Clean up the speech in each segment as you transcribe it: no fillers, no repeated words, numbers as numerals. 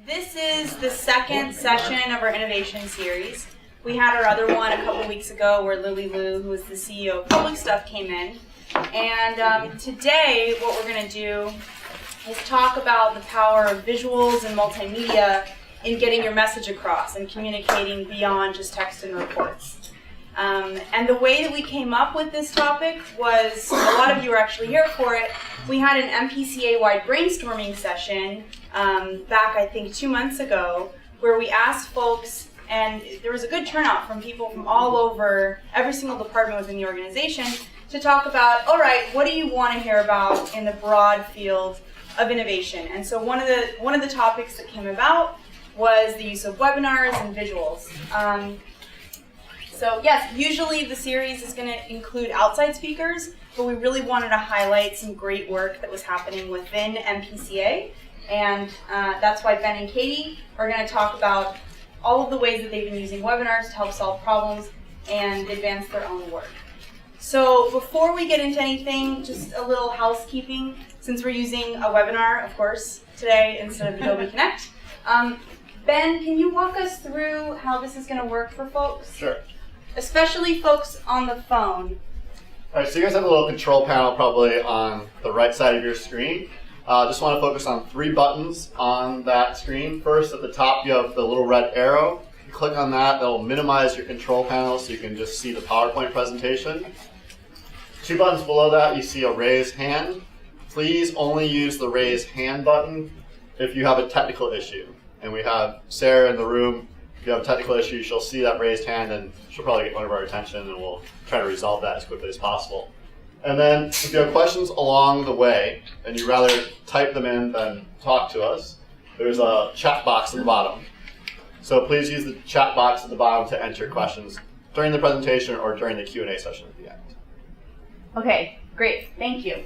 This is the second session of our innovation series. We had our other one a couple weeks ago where Lily Liu, who was the CEO of Public Stuff, came in. And today what we're going to do is talk about the power of visuals and multimedia in getting your message across and communicating beyond just text and reports. And the way that we came up with this topic was, a lot of you were actually here for it, we had an MPCA-wide brainstorming session back, I think, 2 months ago, where we asked folks, and there was a good turnout from people from all over, every single department within the organization, to talk about, all right, what do you want to hear about in the broad field of innovation? And so one of the topics that came about was the use of webinars and visuals. So yes, usually the series is going to include outside speakers, but we really wanted to highlight some great work that was happening within MPCA, and that's why Ben and Katie are going to talk about all of the ways that they've been using webinars to help solve problems and advance their own work. So before we get into anything, just a little housekeeping, since we're using a webinar, of course, today instead of Adobe Connect. Ben, can you walk us through how this is going to work for folks? Sure. Especially folks on the phone. All right, so you guys have a little control panel probably on the right side of your screen. Just want to focus on 3 buttons on that screen. First, at the top, you have the little red arrow. You click on that, that'll minimize your control panel so you can just see the PowerPoint presentation. 2 buttons below that, you see a raise hand. Please only use the raise hand button if you have a technical issue. And we have Sarah in the room. If you have a technical issue, she'll see that raised hand and she'll probably get one of our attention, and we'll try to resolve that as quickly as possible. And then if you have questions along the way and you'd rather type them in than talk to us, there's a chat box at the bottom. So please use the chat box at the bottom to enter questions during the presentation or during the Q&A session at the end. Okay, great, thank you.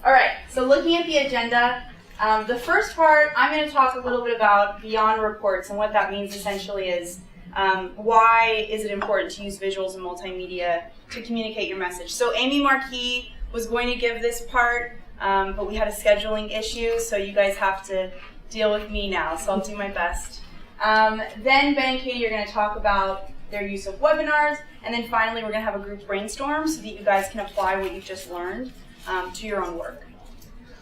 All right, so looking at the agenda, the first part, I'm going to talk a little bit about beyond reports, and what that means essentially is why is it important to use visuals and multimedia to communicate your message. So Amy Marquis was going to give this part, but we had a scheduling issue, so you guys have to deal with me now, so I'll do my best. Then Ben and Katie are going to talk about their use of webinars, and then finally we're going to have a group brainstorm so that you guys can apply what you've just learned to your own work.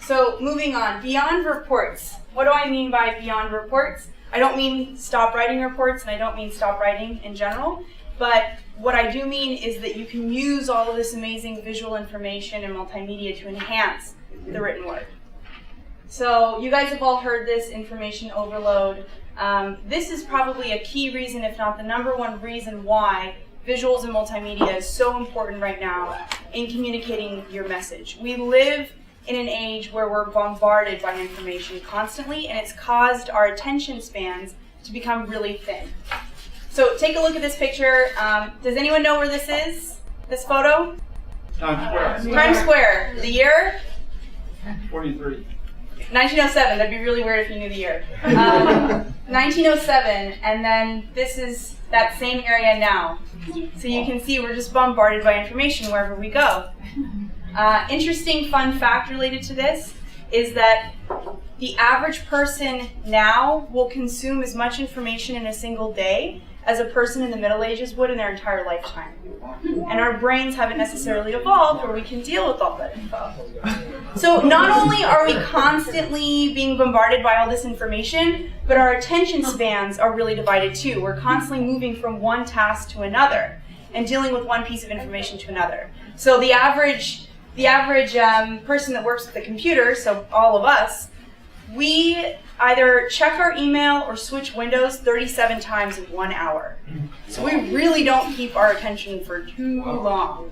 So moving on, beyond reports. What do I mean by beyond reports? I don't mean stop writing reports, and I don't mean stop writing in general, but what I do mean is that you can use all of this amazing visual information and multimedia to enhance the written word. So you guys have all heard this information overload. This is probably a key reason, if not the #1 reason why visuals and multimedia is so important right now in communicating your message. We live in an age where we're bombarded by information constantly, and it's caused our attention spans to become really thin. So take a look at this picture. Does anyone know where this is? This photo? Times Square. Times Square. The year? 43. 1907. That'd be really weird if you knew the year. 1907, and then this is that same area now. So you can see we're just bombarded by information wherever we go. Interesting fun fact related to this is that the average person now will consume as much information in a single day as a person in the Middle Ages would in their entire lifetime. And our brains haven't necessarily evolved where we can deal with all that info. So not only are we constantly being bombarded by all this information, but our attention spans are really divided too. We're constantly moving from one task to another and dealing with one piece of information to another. So the average person that works with a computer, so all of us, we either check our email or switch windows 37 times in 1 hour. So we really don't keep our attention for too long.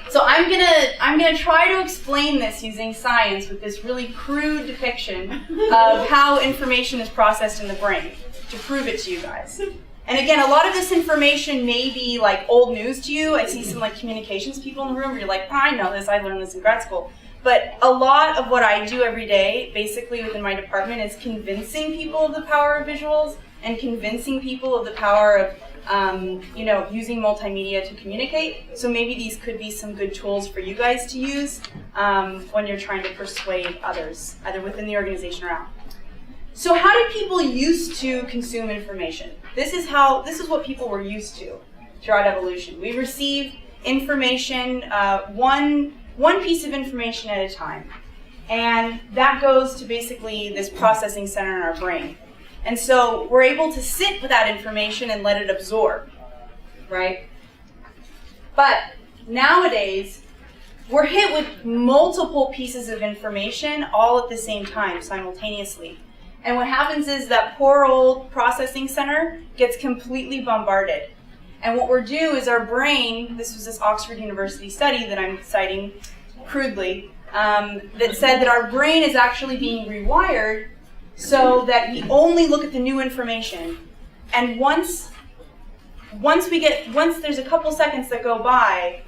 So I'm gonna try to explain this using science with this really crude depiction of how information is processed in the brain to prove it to you guys. And again, a lot of this information may be like old news to you. I see some like communications people in the room where you're like, I know this, I learned this in grad school. But a lot of what I do every day, basically within my department, is convincing people of the power of visuals and convincing people of the power of using multimedia to communicate. So maybe these could be some good tools for you guys to use when you're trying to persuade others, either within the organization or out. So how did people used to consume information? This is what people were used to throughout evolution. We receive information, one piece of information at a time. And that goes to basically this processing center in our brain. And so we're able to sit with that information and let it absorb, right? But nowadays, we're hit with multiple pieces of information all at the same time, simultaneously. And what happens is that poor old processing center gets completely bombarded. And what we're do is our brain, this was this Oxford University study that I'm citing crudely, that said that our brain is actually being rewired so that we only look at the new information. And once there's a couple seconds that go by,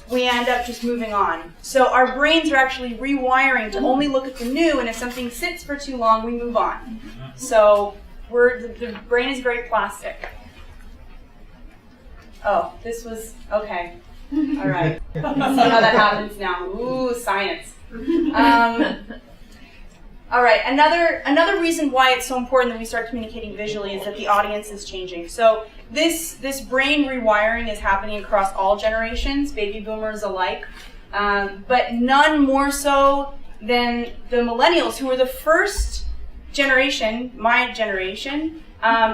we end up just moving on. So our brains are actually rewiring to only look at the new, and if something sits for too long, we move on. So the brain is very plastic. Oh, this was, okay. All right. See how that happens now. Ooh, science. All right, another reason why it's so important that we start communicating visually is that the audience is changing. So this brain rewiring is happening across all generations, baby boomers alike, but none more so than the millennials, who were the first generation, my generation,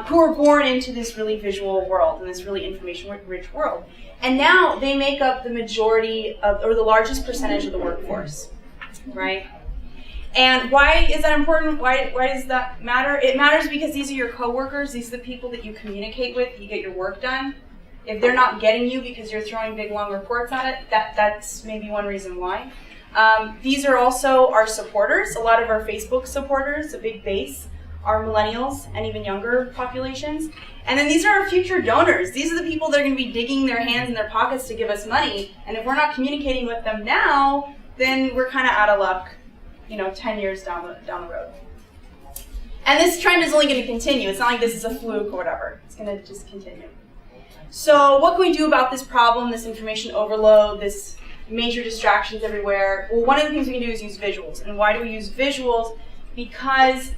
who were born into this really visual world and this really information-rich world. And now they make up the majority of, or the largest percentage of the workforce, right? And why is that important? Why does that matter? It matters because these are your coworkers. These are the people that you communicate with. You get your work done. If they're not getting you because you're throwing big, long reports on it, that's maybe one reason why. These are also our supporters. A lot of our Facebook supporters, a big base, are millennials and even younger populations. And then these are our future donors. These are the people that are going to be digging their hands in their pockets to give us money. And if we're not communicating with them now, then we're kind of out of luck, 10 years down the road. And this trend is only going to continue. It's not like this is a fluke or whatever. It's going to just continue. So what can we do about this problem, this information overload, this major distractions everywhere? Well, one of the things we can do is use visuals. And why do we use visuals? Because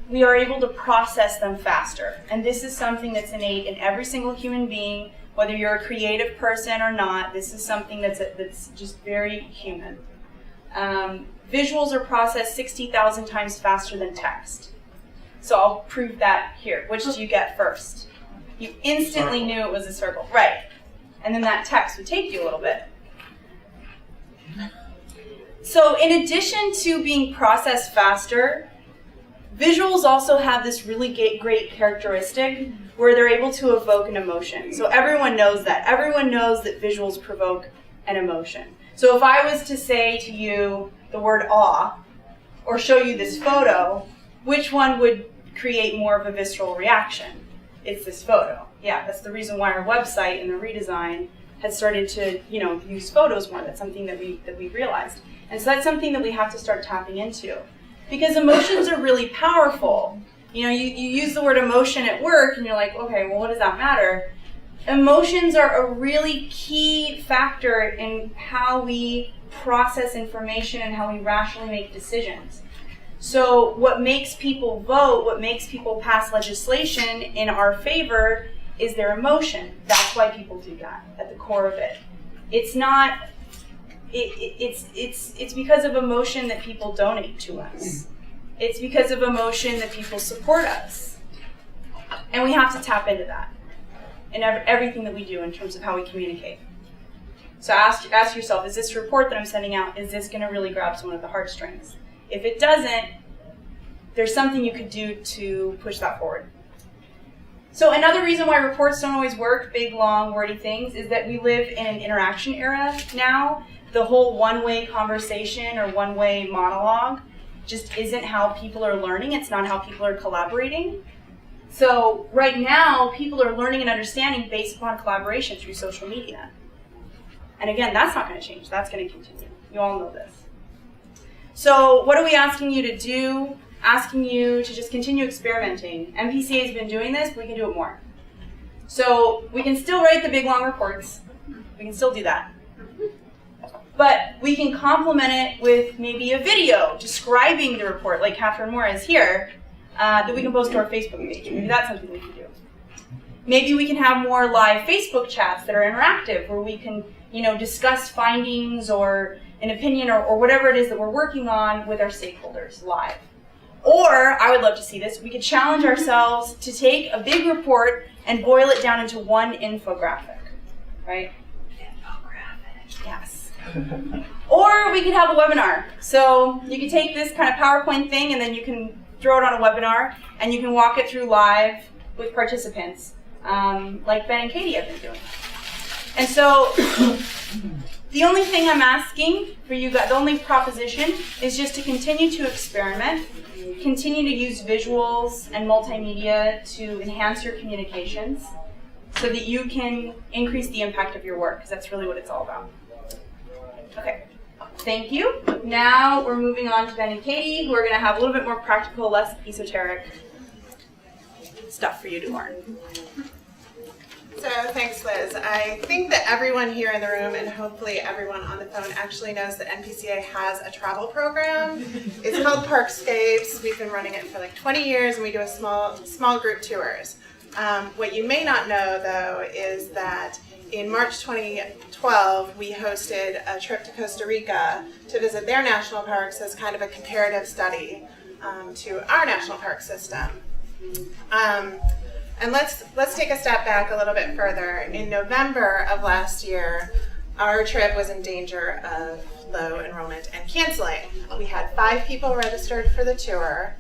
we are able to process them faster. And this is something that's innate in every single human being, whether you're a creative person or not. This is something that's just very human. Visuals are processed 60,000 times faster than text. So I'll prove that here. Which do you get first? You instantly knew it was a circle. Right. And then that text would take you a little bit. So in addition to being processed faster, visuals also have this really great characteristic where they're able to evoke an emotion. So everyone knows that. Everyone knows that visuals provoke an emotion. So if I was to say to you the word awe, or show you this photo, which one would create more of a visceral reaction? It's this photo. Yeah, that's the reason why our website and the redesign has started to, use photos more. That's something that we realized. And so that's something that we have to start tapping into. Because emotions are really powerful. You use the word emotion at work and you're like, okay, well, what does that matter? Emotions are a really key factor in how we process information and how we rationally make decisions. So what makes people vote, what makes people pass legislation in our favor is their emotion. That's why people do that at the core of it. It's not, it's because of emotion that people donate to us. It's because of emotion that people support us. And we have to tap into that in everything that we do in terms of how we communicate. So ask yourself, is this report that I'm sending out, is this going to really grab someone at the heartstrings? If it doesn't, there's something you could do to push that forward. So another reason why reports don't always work, big, long, wordy things, is that we live in an interaction era now. The whole one-way conversation or one-way monologue just isn't how people are learning. It's not how people are collaborating. So right now, people are learning and understanding based upon collaboration through social media. And again, that's not going to change. That's going to continue. You all know this. So what are we asking you to do? Asking you to just continue experimenting. MPCA has been doing this, but we can do it more. So we can still write the big, long reports. We can still do that. But we can complement it with maybe a video describing the report, like Catherine Moore is here. that we can post to our Facebook page. Maybe that's something we can do. Maybe we can have more live Facebook chats that are interactive, where we can, discuss findings or an opinion or whatever it is that we're working on with our stakeholders live. Or, I would love to see this, we could challenge ourselves to take a big report and boil it down into one infographic, right? Infographic, yes. Or we could have a webinar. So you could take this kind of PowerPoint thing and then you can throw it on a webinar and you can walk it through live with participants, like Ben and Katie have been doing. And so the only thing I'm asking for you guys, the only proposition, is just to continue to experiment, continue to use visuals and multimedia to enhance your communications so that you can increase the impact of your work, because that's really what it's all about. Okay, thank you. Now we're moving on to Ben and Katie, who are going to have a little bit more practical, less esoteric stuff for you to learn. So thanks, Liz. I think that everyone here in the room and hopefully everyone on the phone actually knows that NPCA has a travel program. It's called Parkscapes. We've been running it for like 20 years and we do a small group tours. What you may not know, though, is that in March 2012, we hosted a trip to Costa Rica to visit their national parks as kind of a comparative study to our national park system. And let's take a step back a little bit further. In November of last year, our trip was in danger of low enrollment and canceling. We had 5 people registered for the tour.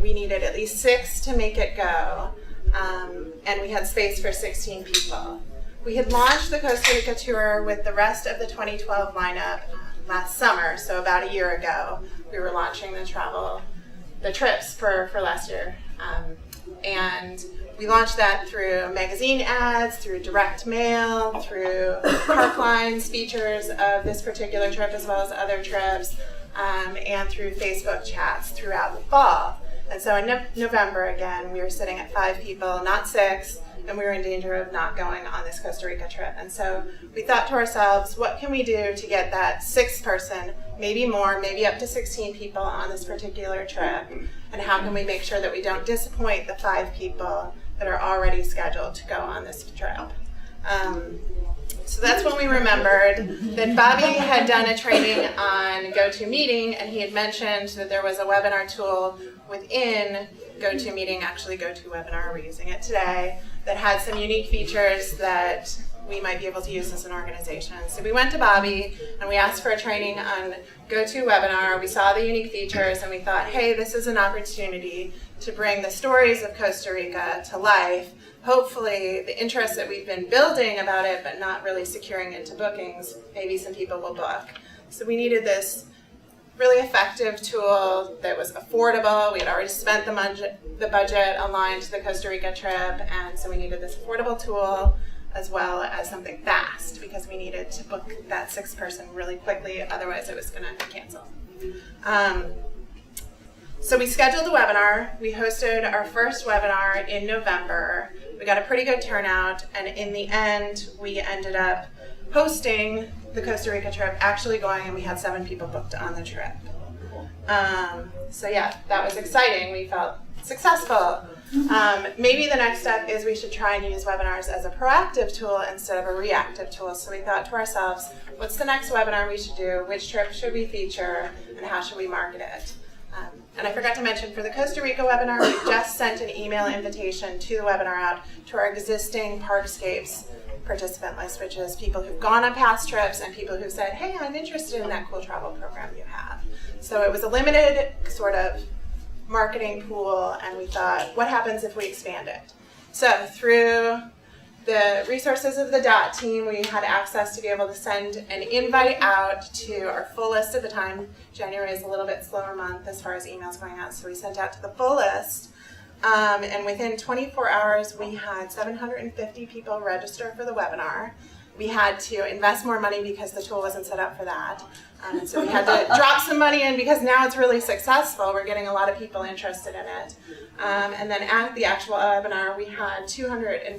We needed at least 6 to make it go, and we had space for 16 people. We had launched the Costa Rica tour with the rest of the 2012 lineup last summer, so about a year ago. We were launching the trips for last year. And we launched that through magazine ads, through direct mail, through Parkline's features of this particular trip as well as other trips, and through Facebook chats throughout the fall. And so in November, again, we were sitting at 5 people, not 6, and we were in danger of not going on this Costa Rica trip. And so we thought to ourselves, what can we do to get that 6th person, maybe more, maybe up to 16 people on this particular trip? And how can we make sure that we don't disappoint the 5 people that are already scheduled to go on this trip? So that's when we remembered that Bobby had done a training on GoToMeeting, and he had mentioned that there was a webinar tool within GoToMeeting, actually GoToWebinar, we're using it today, that had some unique features that we might be able to use as an organization. So we went to Bobby and we asked for a training on GoToWebinar. We saw the unique features and we thought, hey, this is an opportunity to bring the stories of Costa Rica to life. Hopefully the interest that we've been building about it but not really securing into bookings, maybe some people will book. So we needed this really effective tool that was affordable. We had already spent the budget aligned to the Costa Rica trip, and so we needed this affordable tool as well as something fast because we needed to book that 6th person really quickly, otherwise it was going to cancel. So we scheduled a webinar. We hosted our first webinar in November. We got a pretty good turnout, and in the end, we ended up hosting the Costa Rica trip, actually going, and we had 7 people booked on the trip. So yeah, that was exciting. We felt successful. Maybe the next step is we should try and use webinars as a proactive tool instead of a reactive tool. So we thought to ourselves, what's the next webinar we should do? Which trip should we feature? And how should we market it? And I forgot to mention, for the Costa Rica webinar, we just sent an email invitation to the webinar out to our existing Parkscapes participant list, which is people who've gone on past trips and people who said, hey, I'm interested in that cool travel program you have. So it was a limited sort of marketing pool, and we thought, what happens if we expand it? So through the resources of the DOT team, we had access to be able to send an invite out to our full list at the time. January is a little bit slower month as far as emails going out, so we sent out to the full list. And within 24 hours, we had 750 people register for the webinar. We had to invest more money because the tool wasn't set up for that. So we had to drop some money in because now it's really successful. We're getting a lot of people interested in it. And then at the actual webinar, we had 250